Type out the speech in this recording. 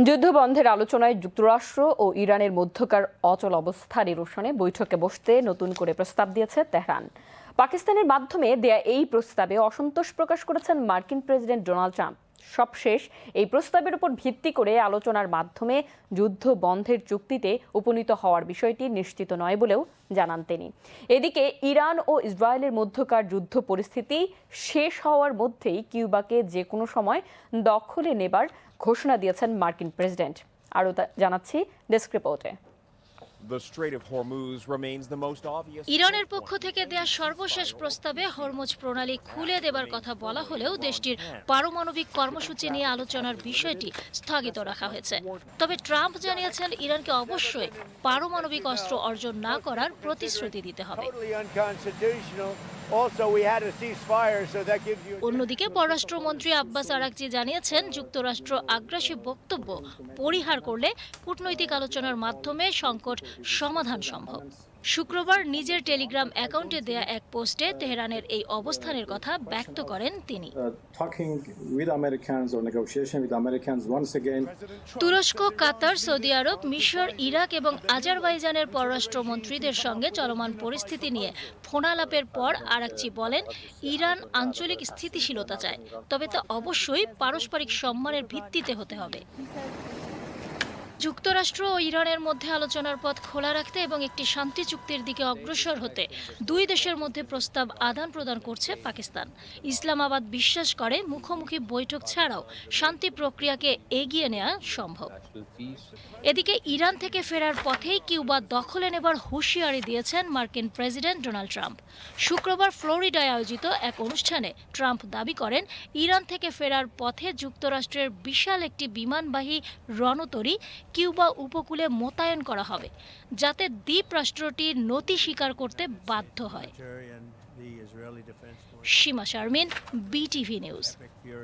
যুদ্ধবন্ধের আলোচনায় যুক্তরাষ্ট্র ও ইরানের মধ্যকার অচল অবস্থা নিরসনে বৈঠকে বসতে নতুন করে প্রস্তাব দিয়েছে তেহরান। পাকিস্তানের মাধ্যমে দেয়া এই প্রস্তাবে অসন্তোষ প্রকাশ করেছেন মার্কিন প্রেসিডেন্ট ডোনাল্ড ট্রাম্প। সবশেষ এই প্রস্তাবের উপর ভিত্তি করে আলোচনার মাধ্যমে যুদ্ধ বন্ধের চুক্তিতে উপনীত হওয়ার বিষয়টি নিশ্চিত নয় বলেও জানান তিনি। এদিকে ইরান ও ইসরায়েলের মধ্যকার যুদ্ধ পরিস্থিতি শেষ হওয়ার মধ্যেই কিউবাকে যে কোনো সময় দখলে নেবার ঘোষণা দিয়েছেন মার্কিন প্রেসিডেন্ট। আরও জানাচ্ছি ডেস্ক রিপোর্টে। ইরানের পক্ষ থেকে দেয়া সর্বশেষ প্রস্তাবে হরমুজ প্রণালী খুলে দেবার কথা বলা হলেও দেশটির পারমাণবিক কর্মসূচি নিয়ে আলোচনার বিষয়টি স্থগিত রাখা হয়েছে। তবে ট্রাম্প জানিয়েছেন ইরানকে অবশ্যই পারমাণবিক অস্ত্র অর্জন না করার প্রতিশ্রুতি দিতে হবে। অন্যদিকে পররাষ্ট্রমন্ত্রী আব্বাস আরাকচি জানিয়েছেন যুক্তরাষ্ট্র আগ্রাসী বক্তব্য পরিহার করলে কূটনৈতিক আলোচনার মাধ্যমে সংকট সমাধান সম্ভব। শুক্রবার নিজের টেলিগ্রাম অ্যাকাউন্টে দেয়া এক পোস্টে তেহরানের এই অবস্থানের কথা ব্যক্ত করেন তিনি। তুরস্ক, কাতার, সৌদি আরব, মিশর, ইরাক এবং আজারবাইজানের পররাষ্ট্রমন্ত্রীদের সঙ্গে চলমান পরিস্থিতি নিয়ে ফোনালাপের পর আরাকচি বলেন, ইরান আঞ্চলিক স্থিতিশীলতা চায়, তবে তা অবশ্যই পারস্পরিক সম্মানের ভিত্তিতে হতে হবে। যুক্তরাষ্ট্র ও ইরানের মধ্যে আলোচনার পথ খোলা রাখতে এবং একটি শান্তি চুক্তির দিকে অগ্রসর হতে দুই দেশের মধ্যে প্রস্তাব আদান প্রদান করছে পাকিস্তান। ইসলামাবাদ বিশ্বাস করে মুখোমুখি বৈঠক ছাড়াও শান্তি প্রক্রিয়াকে এগিয়ে নেওয়া সম্ভব। এদিকে ইরান থেকে ফেরার পথেই কিউবা দখলে নেবার হুঁশিয়ারি দিয়েছেন মার্কিন প্রেসিডেন্ট ডোনাল্ড ট্রাম্প। শুক্রবার ফ্লোরিডায় আয়োজিত এক অনুষ্ঠানে ট্রাম্প দাবি করেন, ইরান থেকে ফেরার পথে যুক্তরাষ্ট্রের বিশাল একটি বিমানবাহী রণতরী কিউবা উপকূলে মোতায়েন করা হবে, যাতে দ্বীপ রাষ্ট্রটি নতি স্বীকার করতে বাধ্য হয়। সীমা শারমিন, বিটিভি নিউজ।